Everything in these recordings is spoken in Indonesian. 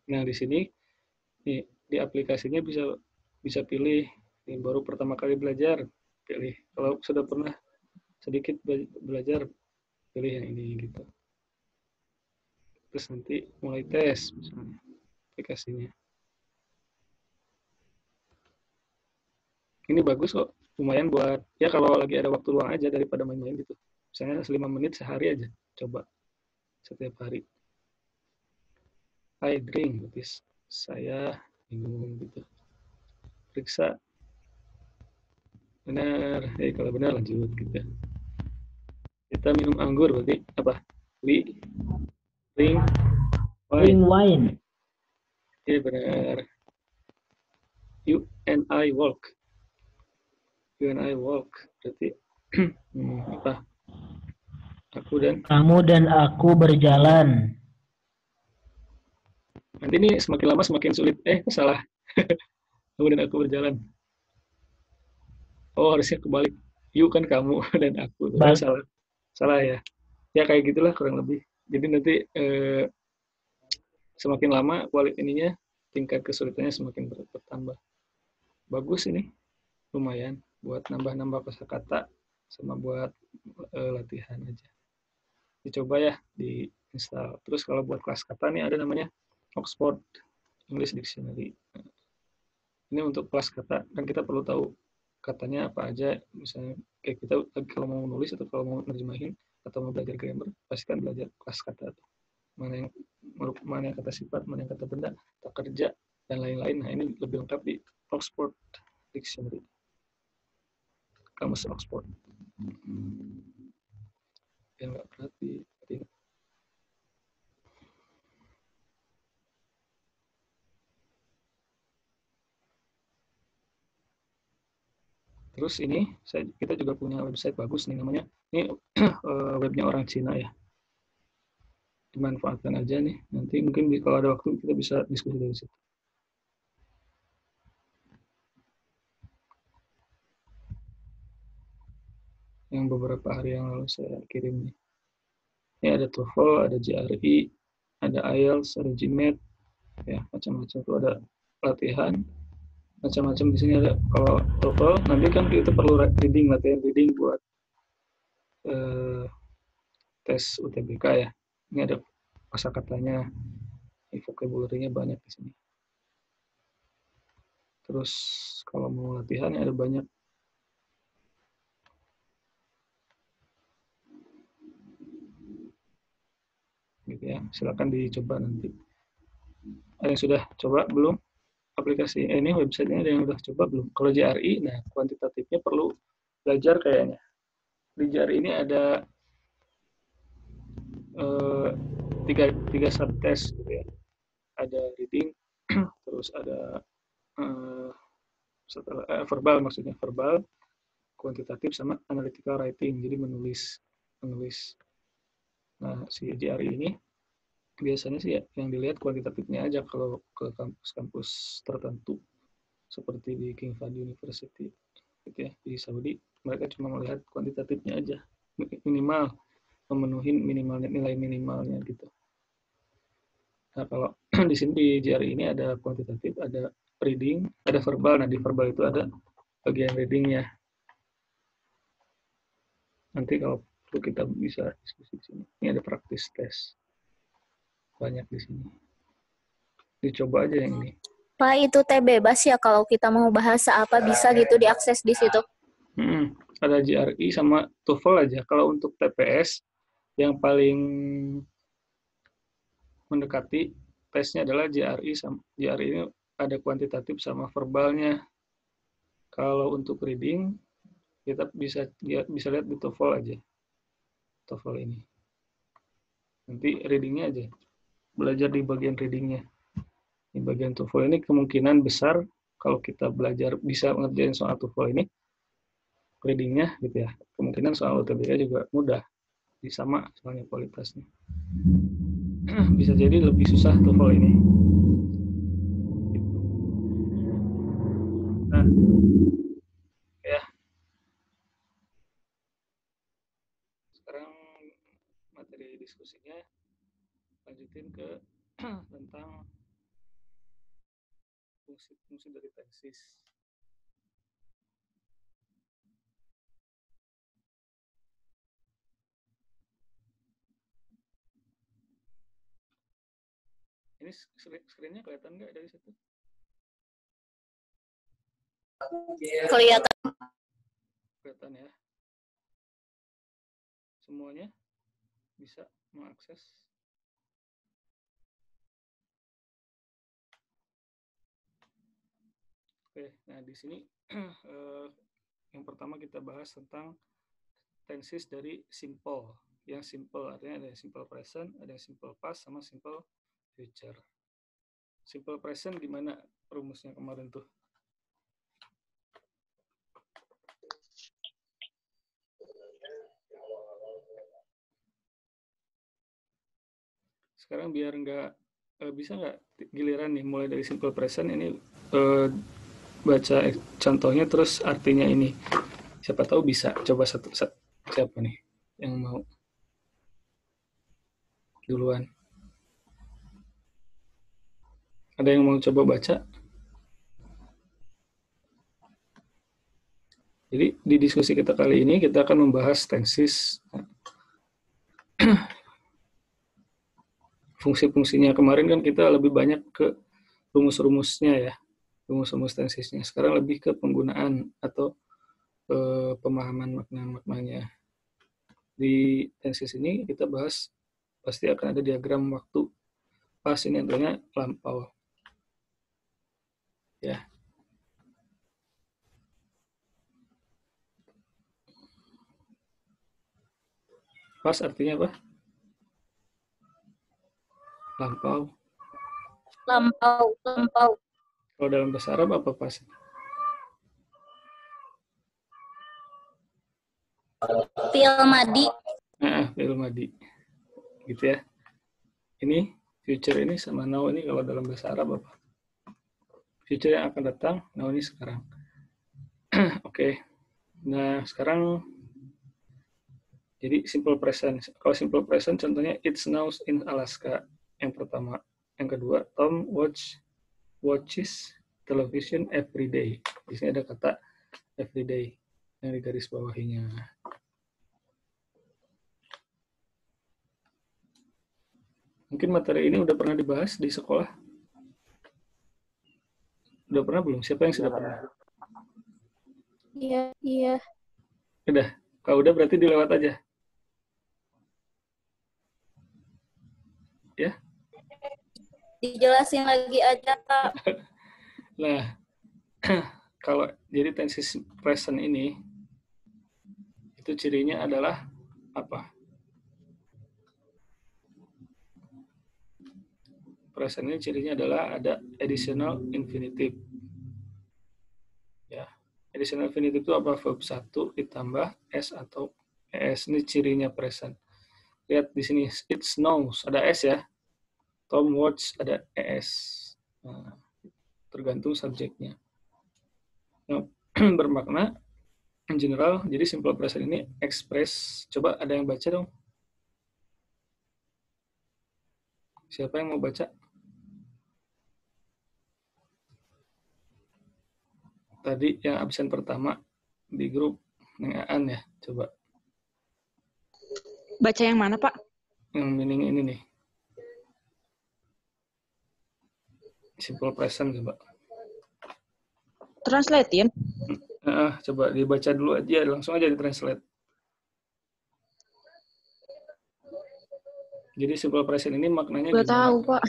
Nah, di sini di aplikasinya bisa pilih ini baru pertama kali belajar, pilih. Kalau sudah pernah sedikit belajar, pilih yang ini gitu. Terus nanti mulai tes misalnya aplikasinya. Ini bagus kok, lumayan buat ya kalau lagi ada waktu luang aja daripada main-main gitu. Misalnya 5 menit sehari aja, coba setiap hari. I drink, berarti saya minum gitu. Periksa benar, kalau benar lanjut gitu. Kita minum anggur berarti apa? We drink Drink wine. wine. Iya benar. You and I walk. You and I walk. Berarti apa? Aku dan Kamu dan aku berjalan. nanti ini semakin lama semakin sulit. Salah. Kamu dan aku berjalan. Oh, harusnya kebalik. You kan kamu dan aku. Oh, Bal salah. Salah ya. Ya kayak gitulah kurang lebih. Jadi nanti semakin lama ininya tingkat kesulitannya semakin bertambah. Bagus ini. Lumayan buat nambah-nambah kosakata sama buat latihan aja. Dicoba ya di install. Terus kalau buat kelas kata nih ada namanya Oxford English Dictionary. Ini untuk kelas kata kan kita perlu tahu katanya apa aja. Misalnya kayak kita kalau mau nulis atau kalau mau nerjemahin atau mau belajar grammar pasti kan belajar kelas kata. Mana yang kata sifat, mana yang kata benda, kata kerja dan lain-lain. Nah ini lebih lengkap di Oxford Dictionary. Kamus Oxford. Yang nggak berarti. Terus ini kita juga punya website bagus nih namanya. Ini webnya orang Cina ya. Dimanfaatkan aja nih. Nanti mungkin kalau ada waktu kita bisa diskusi dari situ. Yang beberapa hari yang lalu saya kirim nih. Ini ada TOEFL, ada GRE, ada IELTS, ada GMAT, ya macam-macam tuh ada latihan, macam-macam di sini ada. Kalau TOEFL nanti kan kita perlu reading, latihan reading buat tes UTBK ya. Ini ada kosakatanya, vocabulary-nya banyak di sini. Terus kalau mau latihan ya ada banyak. Gitu ya, silakan dicoba nanti. Ada yang sudah coba belum? Aplikasi ini websitenya ada yang sudah coba belum? Kalau JRI, nah kuantitatifnya perlu belajar kayaknya. Di JRI ini ada eh, tiga subtest gitu ya. Ada reading, terus ada verbal maksudnya verbal, kuantitatif sama analytical writing. Jadi menulis. Nah si JRI ini biasanya sih ya, yang dilihat kuantitatifnya aja kalau ke kampus-kampus tertentu seperti di King Fahd University gitu ya di Saudi, mereka cuma melihat kuantitatifnya aja, minimal memenuhi nilai minimalnya gitu. Nah kalau di sini di JRI ini ada kuantitatif, ada reading, ada verbal. Nah di verbal itu ada bagian readingnya. Nanti kalau perlu kita bisa diskusi di sini. Ini ada practice test banyak di sini. Dicoba aja yang ini. Pak, itu teh bebas ya kalau kita mau bahasa apa bisa gitu diakses di situ? Ada JRI sama TOEFL aja. Kalau untuk TPS yang paling mendekati tesnya adalah JRI. JRI ini ada kuantitatif sama verbalnya. Kalau untuk reading kita bisa lihat di TOEFL aja. TOEFL ini. Nanti readingnya aja. Belajar di bagian readingnya. Di bagian TOEFL ini kemungkinan besar kalau kita belajar bisa mengerjain soal TOEFL ini, readingnya gitu ya. Kemungkinan soal UTBK juga mudah. Sama soalnya kualitasnya. Bisa jadi lebih susah TOEFL ini. Nah, ya. Sekarang materi diskusinya lanjutin ke tentang fungsi dari tenses. Ini screen-nya kelihatan nggak dari situ? Kelihatan. Kelihatan ya. Semuanya bisa mengakses. Oke, nah di sini yang pertama kita bahas tentang tenses dari simple. Yang simple artinya ada yang simple present, ada yang simple past, sama simple future. Simple present gimana rumusnya kemarin tuh? Sekarang biar nggak bisa nggak giliran nih mulai dari simple present ini baca contohnya terus artinya ini. Siapa tahu bisa. Coba satu siapa nih yang mau duluan? Ada yang mau coba baca? Jadi di diskusi kita kali ini kita akan membahas tenses. Fungsi-fungsinya kemarin kan kita lebih banyak ke rumus-rumusnya ya, rumus-rumus tensesnya. Sekarang lebih ke penggunaan atau pemahaman makna-maknanya. Di tenses ini kita bahas pasti akan ada diagram waktu. Pas ini tentunya lampau. Ya. Pas artinya apa? Lampau. Lampau. Kalau dalam bahasa Arab apa pas? Fi'il madi. Fi'il madi. Gitu ya. Ini future ini sama now ini kalau dalam bahasa Arab apa? Future yang akan datang, now ini sekarang. Oke. Nah, sekarang jadi simple present. Kalau simple present contohnya it's now in Alaska yang pertama. Yang kedua, Tom watches television every day. Di sini ada kata every day yang di garis bawahinya. Mungkin materi ini udah pernah dibahas di sekolah. Udah pernah belum? Siapa yang sudah pernah? Iya. Udah. Kalau udah berarti dilewat aja. Ya. Dijelasin lagi aja, Kak. Nah, kalau jadi tenses present ini itu cirinya adalah apa? Present ini cirinya adalah ada additional infinitive. Ya. Additional infinitive itu apa? Verb 1 ditambah s atau es. Ini cirinya present. Lihat di sini, it snows, ada s ya. Tom watch, ada es. Nah, tergantung subjeknya. Nah, bermakna in general, jadi simple present ini express. Coba ada yang baca dong. Siapa yang mau baca? Tadi yang absen pertama di grup Aan ya, coba. Baca yang mana, Pak? Yang meaning ini nih. Simple present coba. Translatein. Coba dibaca dulu aja, langsung aja ditranslate. Jadi simple present ini maknanya Gak gimana? tahu, Pak.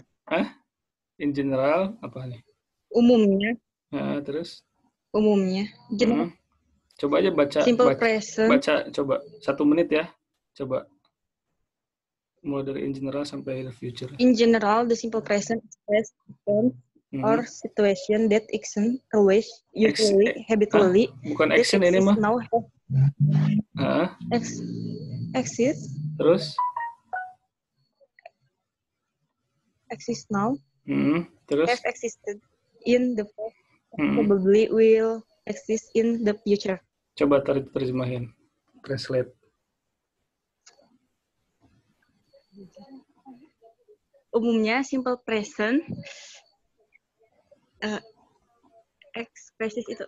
In general apa nih? Umumnya. Terus? Umumnya. Coba aja baca. Simple present. Baca coba 1 menit ya. Coba. Mulai dari in general sampai the future. In general, the simple present express event or situation that exist always, usually, habitually. Bukan action ini mah. Now exist. Terus? Exist now. Terus? Have existed in the past. Probably will exist in the future. Coba terjemahin. Translate. umumnya simple present expresses itu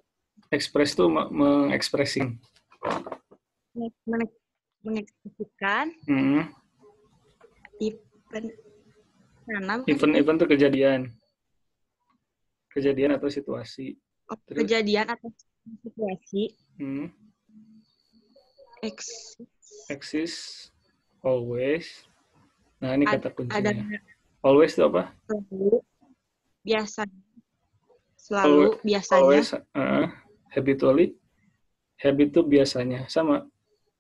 Express itu mengekspressing. mengekspresikan Hmm. event nanam Event itu kejadian atau situasi. Terus? kejadian atau situasi exist always. Nah, ini kata kuncinya. ada Always itu apa? Selalu biasanya. Always, habitually. Habit itu biasanya, sama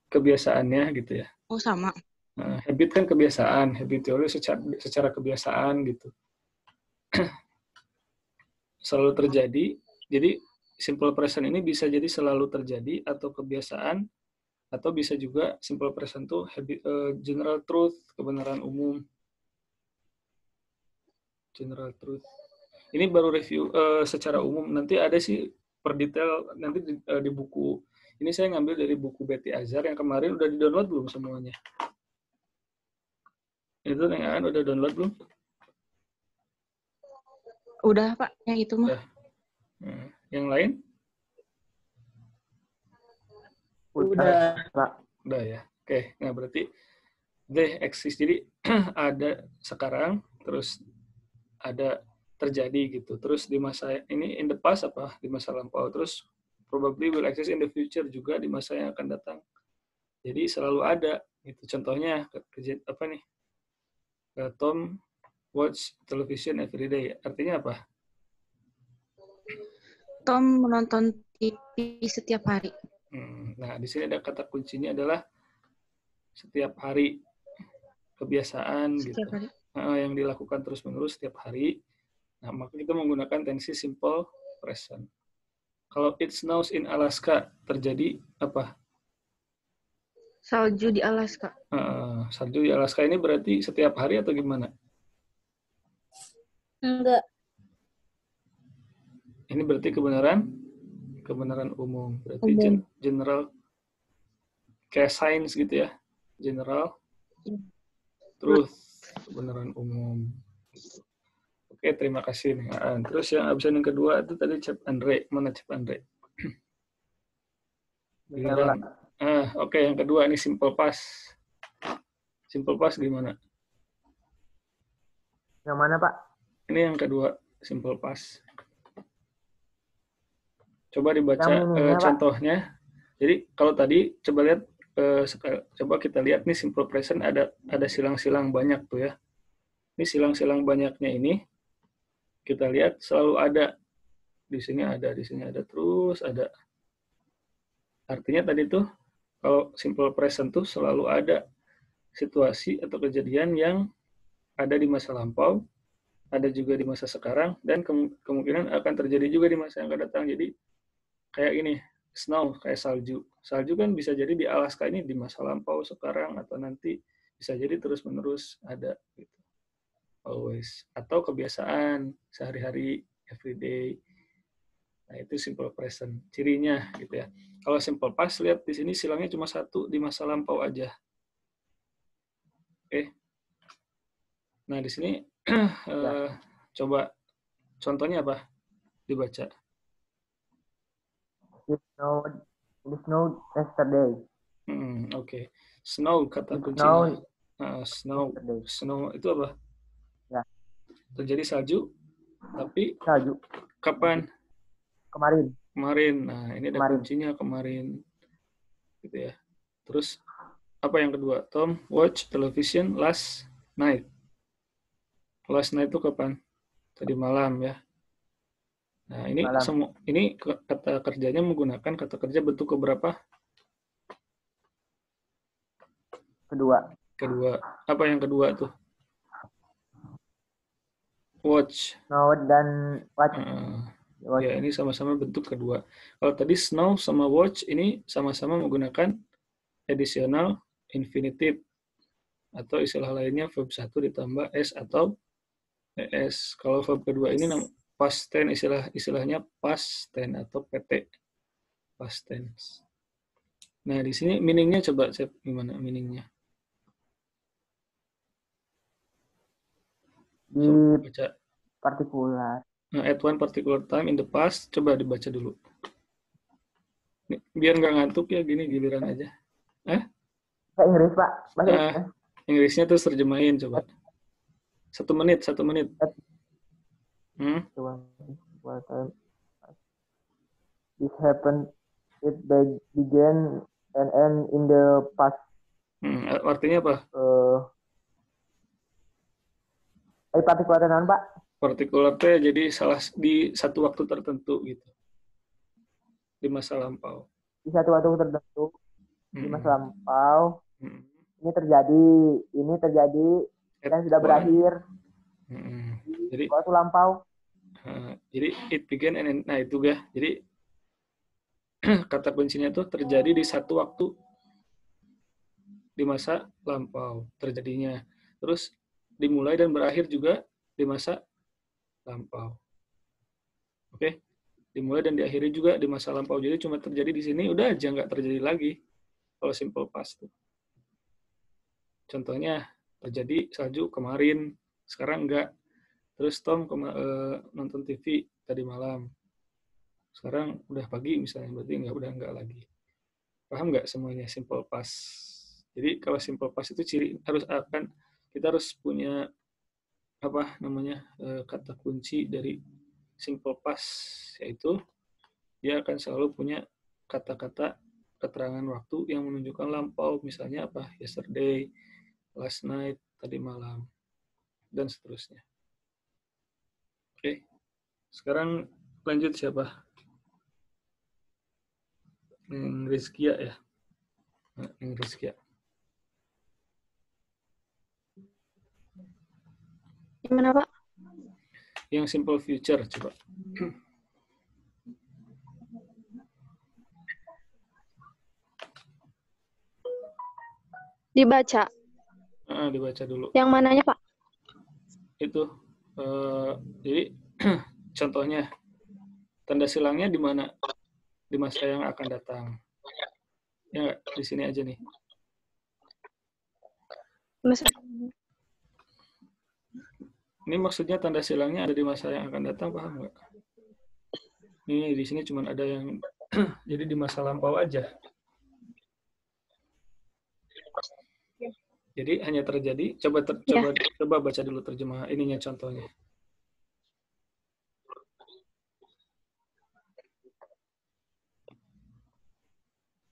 kebiasaannya gitu ya. Oh, sama. Habit kan kebiasaan, habitually secara kebiasaan gitu. Selalu terjadi. Jadi simple present ini bisa jadi selalu terjadi atau kebiasaan, atau bisa juga simple present tuh general truth, kebenaran umum. General truth. Ini baru review secara umum. Nanti ada sih per detail nanti di buku. Ini saya ngambil dari buku Betty Azhar yang kemarin udah di-download belum semuanya? Itu yang udah download belum? Udah, Pak. Yang itu mah. Yang lain? Udah. Udah ya. Oke. Nah, berarti they exist. Jadi ada sekarang, terus ada terjadi gitu. Terus di masa ini in the past apa? Di masa lampau. Terus probably will exist in the future juga di masa yang akan datang. Jadi selalu ada gitu. Contohnya apa nih? Tom watch television every day. Artinya apa? Tom menonton TV setiap hari. Nah, di sini ada kata kuncinya adalah setiap hari, kebiasaan Setiap gitu. hari. Yang dilakukan terus-menerus setiap hari. Nah, maka kita menggunakan tensi simple present. Kalau it snows in Alaska, terjadi apa? Salju di Alaska. Salju di Alaska ini berarti setiap hari atau gimana? Enggak. Ini berarti kebenaran umum. Berarti general, kayak sains gitu ya. General truth, kebenaran umum. Oke, terima kasih nih. Terus yang absen yang kedua itu tadi Chef Andre. Mana Chef Andre? Oke, yang kedua ini simple past. Simple past gimana? Yang mana, Pak? Ini yang kedua, simple past. Coba dibaca contohnya. Jadi kalau tadi coba lihat, coba kita lihat nih simple present ada silang-silang banyak tuh ya. Ini silang-silang banyaknya ini kita lihat selalu ada. Di sini ada terus ada. Artinya tadi tuh kalau simple present tuh selalu ada situasi atau kejadian yang ada di masa lampau, ada juga di masa sekarang, dan kemungkinan akan terjadi juga di masa yang akan datang. Jadi kayak ini, snow, kayak salju. Salju kan bisa jadi di Alaska ini di masa lampau, sekarang, atau nanti bisa jadi terus-menerus ada. Gitu. Always. Atau kebiasaan sehari-hari, everyday. Nah, itu simple present. Cirinya gitu ya. Kalau simple past, lihat di sini silangnya cuma satu, di masa lampau aja. Oke. Nah, di sini coba contohnya apa? Dibaca. It snowed yesterday. Oke. Snow kata kuncinya. Snow itu apa? Ya. Terjadi salju. Tapi salju. Kapan? Kemarin. Nah, ini ada kuncinya kemarin. Gitu ya. Terus apa yang kedua? Tom watch television last night. Last night itu kapan? Tadi malam ya. Nah, ini kata kerjanya menggunakan kata kerja bentuk keberapa? Kedua. Apa yang kedua tuh? Watch. Snow dan watch. Ya, ini sama-sama bentuk kedua. Kalau tadi snow sama watch, ini sama-sama menggunakan additional infinitive. Atau istilah lainnya verb 1 ditambah S atau ES. Kalau verb kedua ini past tense, istilahnya past tense atau PT. Past tense. Nah, di sini meaning-nya coba cek gimana meaning-nya. Di Baca. partikular. Nah, at one particular time in the past, coba dibaca dulu. Nih, biar nggak ngantuk ya, gini giliran aja. Bahasa Inggris, Pak. Bahasa Ah, Inggris. Inggrisnya terus terjemahin coba. 1 menit, 1 menit. At Hmm? one particular time. This happened. It began and end in the past. Artinya apa? Partikular non, Pak? Partikular teh jadi salah di satu waktu tertentu gitu. Di masa lampau. Di satu waktu tertentu di masa lampau. Hmm. Ini terjadi dan sudah berakhir. Jadi Waktu lampau. jadi it began and end. Nah itu ya. Jadi kata kuncinya tuh terjadi di satu waktu di masa lampau terjadinya. Terus dimulai dan berakhir juga di masa lampau. Oke? Dimulai dan diakhiri juga di masa lampau. Jadi cuma terjadi di sini, udah aja nggak terjadi lagi. Kalau simple past tuh. Contohnya, terjadi salju kemarin, sekarang enggak. Terus Tom nonton TV tadi malam. Sekarang udah pagi misalnya, berarti udah enggak lagi. Paham nggak semuanya simple past? Jadi kalau simple past itu kita harus punya kata kunci dari simple past, yaitu dia akan selalu punya kata-kata keterangan waktu yang menunjukkan lampau, misalnya apa? Yesterday, last night, tadi malam, dan seterusnya. Oke, sekarang lanjut siapa? Rizkia ya. Rizkia. Gimana, Pak? Yang simple future, coba. Dibaca. Dibaca dulu. Yang mananya, Pak? Itu. Jadi, contohnya, tanda silangnya di mana? Di masa yang akan datang. Ya, di sini aja nih. Ini maksudnya tanda silangnya ada di masa yang akan datang, paham nggak? Ini di sini cuma ada yang jadi di masa lampau aja. Jadi hanya terjadi. Coba baca dulu terjemah ininya contohnya.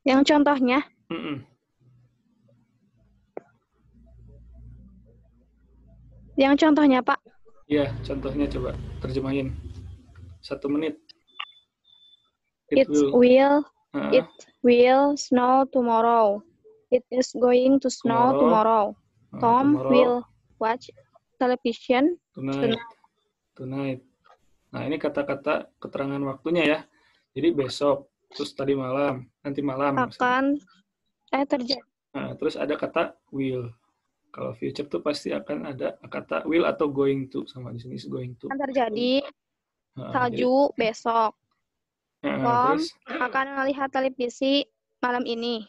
Yang contohnya? Yang contohnya, Pak? Iya, contohnya coba terjemahin. 1 menit. It will snow tomorrow. It is going to snow tomorrow. Tom will watch television tonight. Nah, ini kata-kata keterangan waktunya ya. Jadi besok, terus tadi malam, nanti malam. Akan terjadi. Nah, terus ada kata will. Kalau future tuh pasti akan ada kata will atau going to, sama di sini is going to. Akan terjadi salju besok. Tom akan melihat televisi malam ini.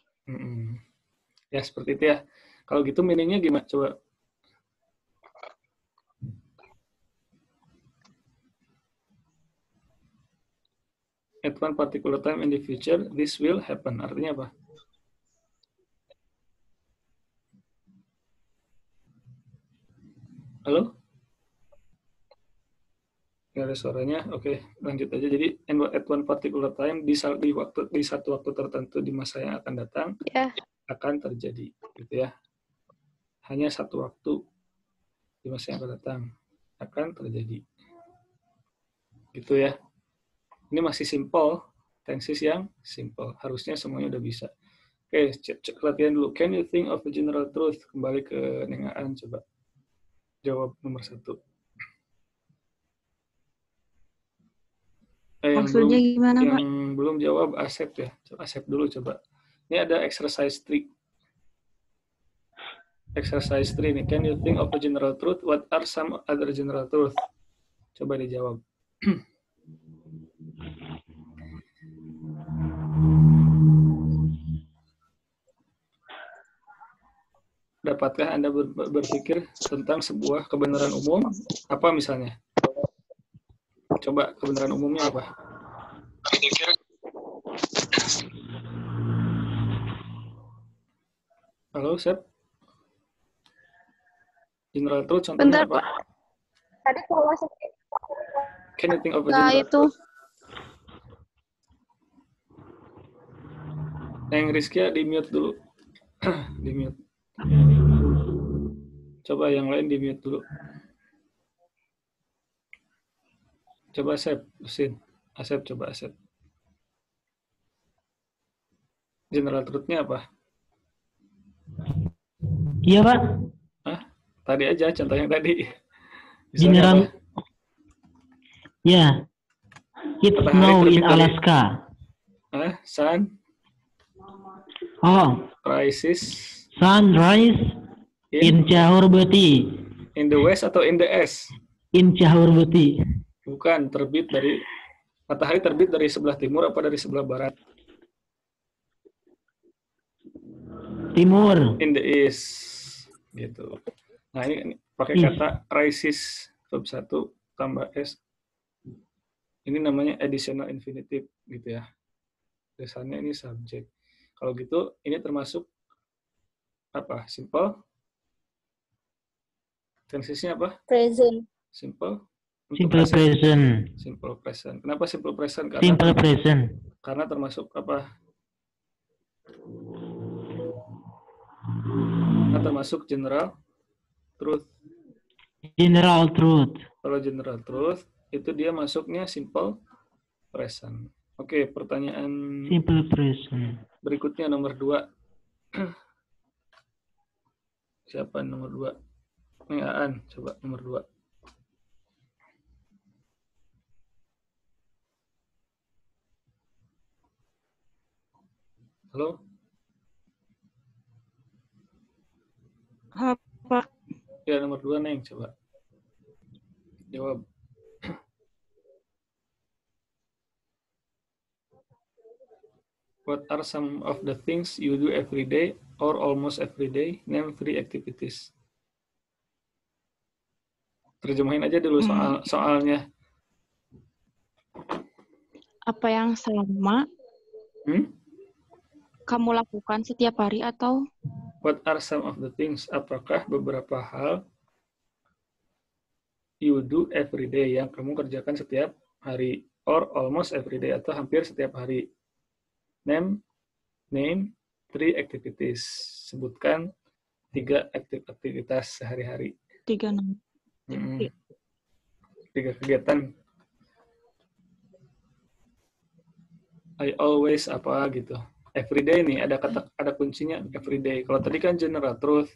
Ya, seperti itu ya. Kalau gitu meaningnya gimana? Coba. At one particular time in the future, this will happen. Artinya apa? Halo? Nggak ada suaranya. Oke, lanjut aja. Jadi, at one particular time, di satu waktu tertentu di masa yang akan datang, akan terjadi. Gitu ya. Hanya satu waktu di masa yang akan datang akan terjadi. Gitu ya. Ini masih simple, tenses yang simple. Harusnya semuanya udah bisa. Oke, latihan dulu. Can you think of a general truth? Kembali ke Nengaan, coba. Jawab nomor 1. Maksudnya gimana, Pak? Yang belum jawab, Asep ya. Asep dulu coba. Ini ada exercise 3. Exercise 3 nih. Can you think of a general truth? What are some other general truth? Coba dijawab. Dapatkah Anda berpikir tentang sebuah kebenaran umum? Apa misalnya? Coba kebenaran umumnya apa? Halo, Sep? General truth contohnya Bentar, apa? Pak. Tadi kalau masuk Can you think of a nah general itu truth? Yang Rizky di mute dulu. Di mute. Coba yang lain di mute dulu. Coba Asep, Usin. Asep, coba Asep. General truth-nya apa? Iya, Pak. Hah? Tadi aja, contoh yang tadi. Misalnya General. apa? Ya. It's Matahari snow terbit in dari- Alaska. Sun, Oh, sunrise sunrise in Cahurbeti. in the west atau in the east? In Cahurbeti. Bukan, terbit dari matahari terbit dari sebelah timur apa dari sebelah barat? Timur. In the east, gitu. Nah ini pakai kata rises verb 1 tambah s. Ini namanya additional infinitive, gitu ya. Dasarnya ini subjek. Kalau gitu, ini termasuk apa? Simple. Tensesnya apa? present. Simple. Simple present. Simple present. Kenapa simple present? Simple present. Karena termasuk apa? Karena termasuk general truth. General truth. Kalau general truth, itu dia masuknya simple present. Oke, pertanyaan Simple present. berikutnya nomor 2. Siapa nomor 2? Nih Aan, coba nomor 2. Halo? Apa? Ya, nomor 2, Neng, coba. Jawab. What are some of the things you do every day or almost every day? Name 3 activities. Terjemahin aja dulu soalnya. Apa yang sama kamu lakukan setiap hari atau? What are some of the things? Apakah beberapa hal you do every day yang kamu kerjakan setiap hari or almost every day atau hampir setiap hari? Name 3 activities. Sebutkan 3 aktivitas sehari-hari. 3 kegiatan. I always apa gitu. Everyday nih ada kuncinya everyday. Kalau tadi kan general truth.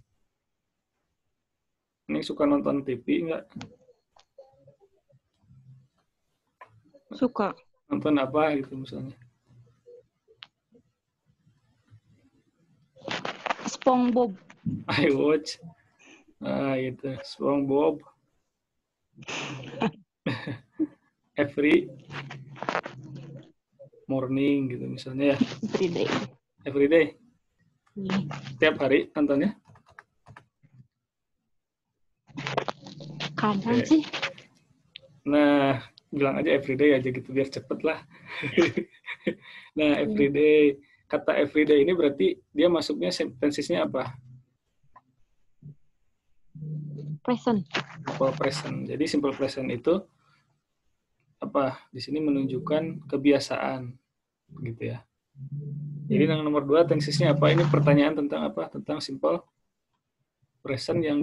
Ini suka nonton TV enggak? Suka. Nonton apa gitu misalnya? SpongeBob. I watch. Gitu. SpongeBob. Every morning gitu misalnya ya. Everyday. Tiap hari nontonnya? Kapan sih? Nah, bilang aja everyday aja gitu biar cepet lah. Nah, everyday. Kata everyday ini berarti dia masuknya tensesnya apa? Present. Simple present. Jadi simple present itu apa? Di sini menunjukkan kebiasaan gitu ya. Jadi yang nomor 2 tensesnya apa? Ini pertanyaan tentang apa? Tentang simple present yang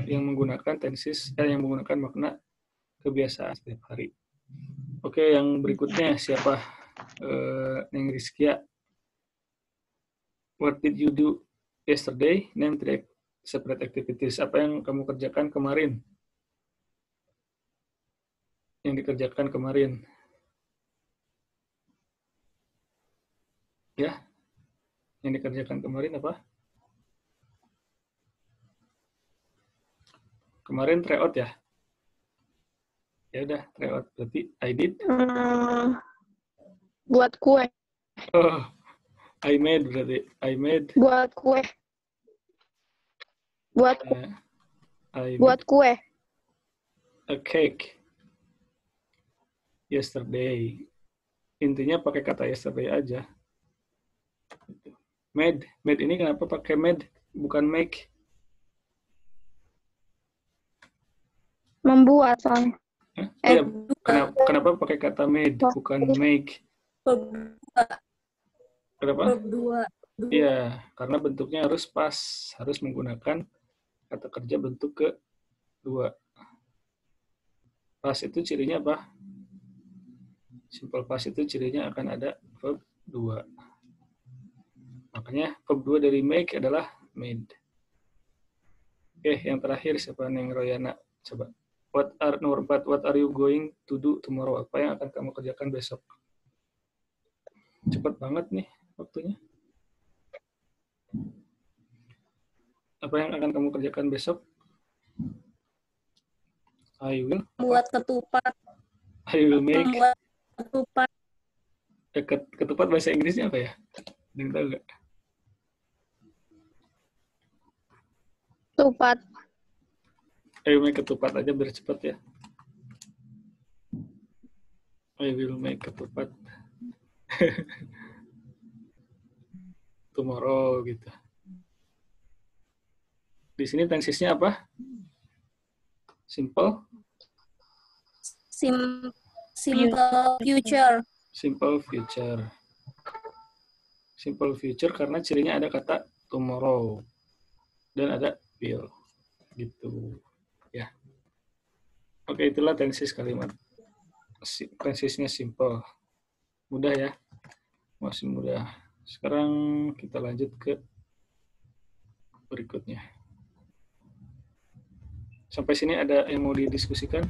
yang menggunakan tenses yang menggunakan makna kebiasaan setiap hari. Oke, yang berikutnya siapa? Neng Rizkia. What did you do yesterday? Name 3 separate activities. Apa yang kamu kerjakan kemarin? Yang dikerjakan kemarin. Ya? Yang dikerjakan kemarin apa? Kemarin tryout ya? Ya udah, tryout. Berarti I did? Buat kue. Oh, I made berarti. I made. Buat kue. Buat I buat made kue. a cake yesterday. Intinya pakai kata yesterday aja. Made ini kenapa pakai made bukan make? Membuat soalnya. Iya, kenapa pakai kata made bukan make? Kenapa? Iya, karena bentuknya harus pas, harus menggunakan kata kerja bentuk kedua. Pas itu cirinya apa? Simple past itu cirinya akan ada verb 2. Makanya verb 2 dari make adalah made. Oke, yang terakhir siapa? Neng Royana. Coba. What are you going to do tomorrow? Apa yang akan kamu kerjakan besok? Cepat banget nih waktunya. Apa yang akan kamu kerjakan besok? I will. Buat ketupat. I will make. Buat ketupat. Ketupat bahasa Inggrisnya apa ya? Ada yang tahu nggak? Ketupat. I will make ketupat aja biar cepat ya. I will make ketupat. Tomorrow gitu. Di sini tensisnya apa? Simple. Simple future. Simple future. Simple future karena cirinya ada kata tomorrow dan ada will. Gitu. Ya. Oke, itulah tensis kalimat. Tensisnya simple. Mudah ya. Masih mudah. Sekarang kita lanjut ke berikutnya. Sampai sini ada yang mau didiskusikan?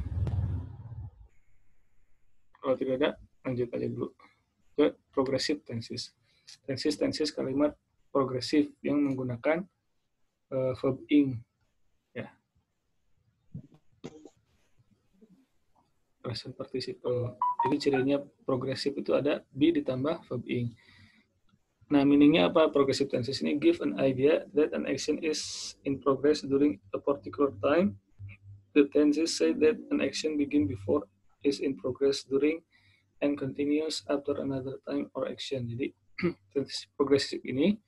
Kalau tidak ada, lanjut aja dulu ke progressive tenses. Tenses kalimat progresif yang menggunakan verb ing. Ya. Present participle. Jadi cirinya progresif itu ada be ditambah verb ing. Nah, meaningnya apa progressive tenses ini? Give an idea that an action is in progress during a particular time. The tenses say that an action begin before, is in progress during, and continues after another time or action. Jadi, tenses progresif ini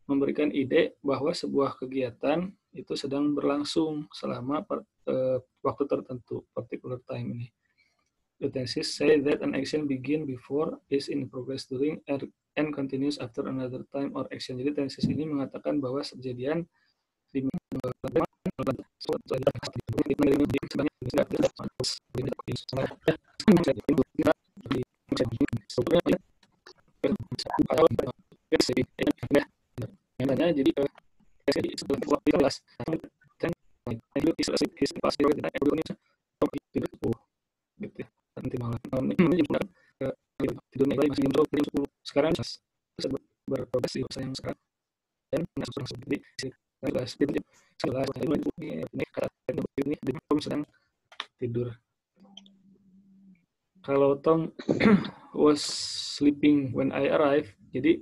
memberikan ide bahwa sebuah kegiatan itu sedang berlangsung selama waktu tertentu, particular time ini. The tenses say that an action begin before, is in progress during, and continues after another time or action. Jadi tenses ini mengatakan bahwa kejadian di jadi gitu. Nanti malam tidurnya masih jam 10. Sekarang terus berprogres di masa yang sekarang dan masuk seperti Tom sedang tidur. Kalau Tom was sleeping when I arrived, jadi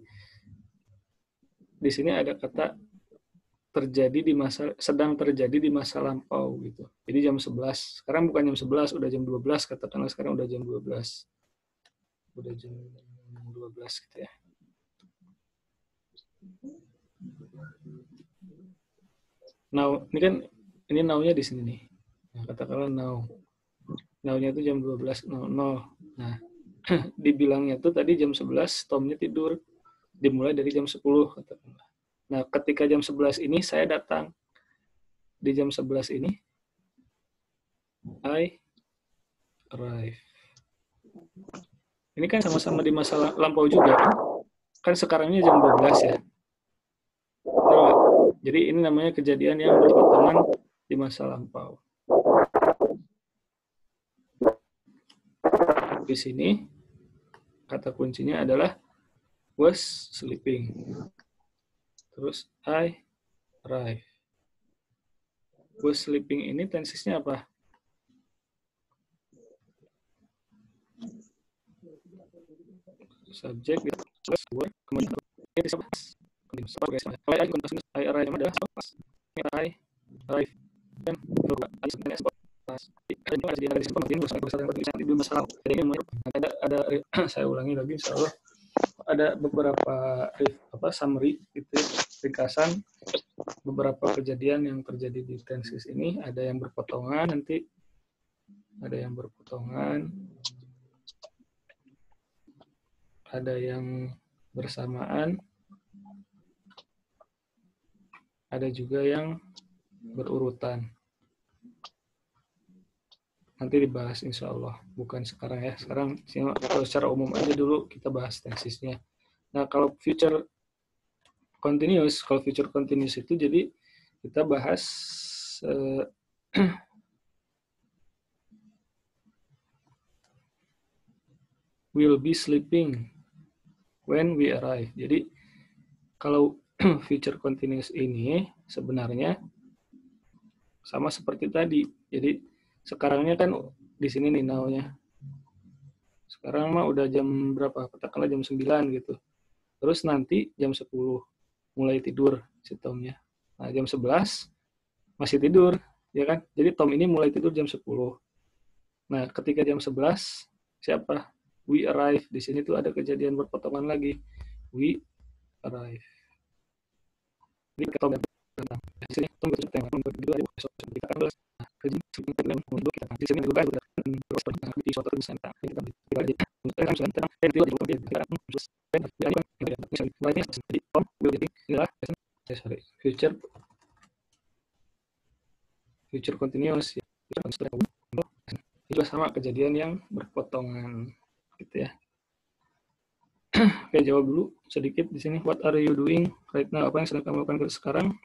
di sini ada kata sedang terjadi di masa lampau gitu. Jadi jam 11. Sekarang bukan jam 11, udah jam 12, katakanlah sekarang udah jam 12. Udah jam 12 gitu ya. Now, ini now-nya di sini nih. Nah, katakanlah now. Now-nya itu jam 12.00. Nah, dibilangnya tuh tadi jam 11, Tomnya tidur. Dimulai dari jam 10, katakanlah. Nah, ketika jam 11 ini saya datang. Di jam 11 ini I arrive. Ini kan sama-sama di masa lampau juga kan? Kan sekarangnya jam 12 ya. Nah, jadi ini namanya kejadian yang berpotongan di masa lampau. Di sini kata kuncinya adalah was sleeping. Terus I arrive. Was sleeping ini tensisnya apa? Subjek plus word kemudian I arrive adalah I arrive. Ada saya ulangi lagi insyaallah. Ada beberapa summary gitu ya, ringkasan beberapa kejadian yang terjadi di tenses ini. Ada yang berpotongan nanti, ada yang berpotongan, ada yang bersamaan, ada juga yang berurutan. Nanti dibahas insya Allah, bukan sekarang ya. Sekarang secara umum aja dulu kita bahas tensesnya. Nah, kalau future continuous itu jadi kita bahas will be sleeping when we arrive. Jadi kalau future continuous ini sebenarnya sama seperti tadi. Jadi sekarangnya kan di sini nih now-nya. Sekarang mah udah jam berapa? Katakanlah jam 9 gitu. Terus nanti jam 10 mulai tidur si Tomnya. Nah, jam 11 masih tidur, ya kan? Jadi Tom ini mulai tidur jam 10. Nah, ketika jam 11 siapa? We arrive. Di sini tuh ada kejadian berpotongan lagi. We arrive. Jadi Tom datang. Di sini Tom berdua besok kita akan di sini juga ada di suatu misalnya kita future continuous itu sama kejadian yang berpotongan gitu ya. Oke, jawab dulu sedikit di sini. What are you doing right now? Apa yang sedang kamu lakukan sekarang?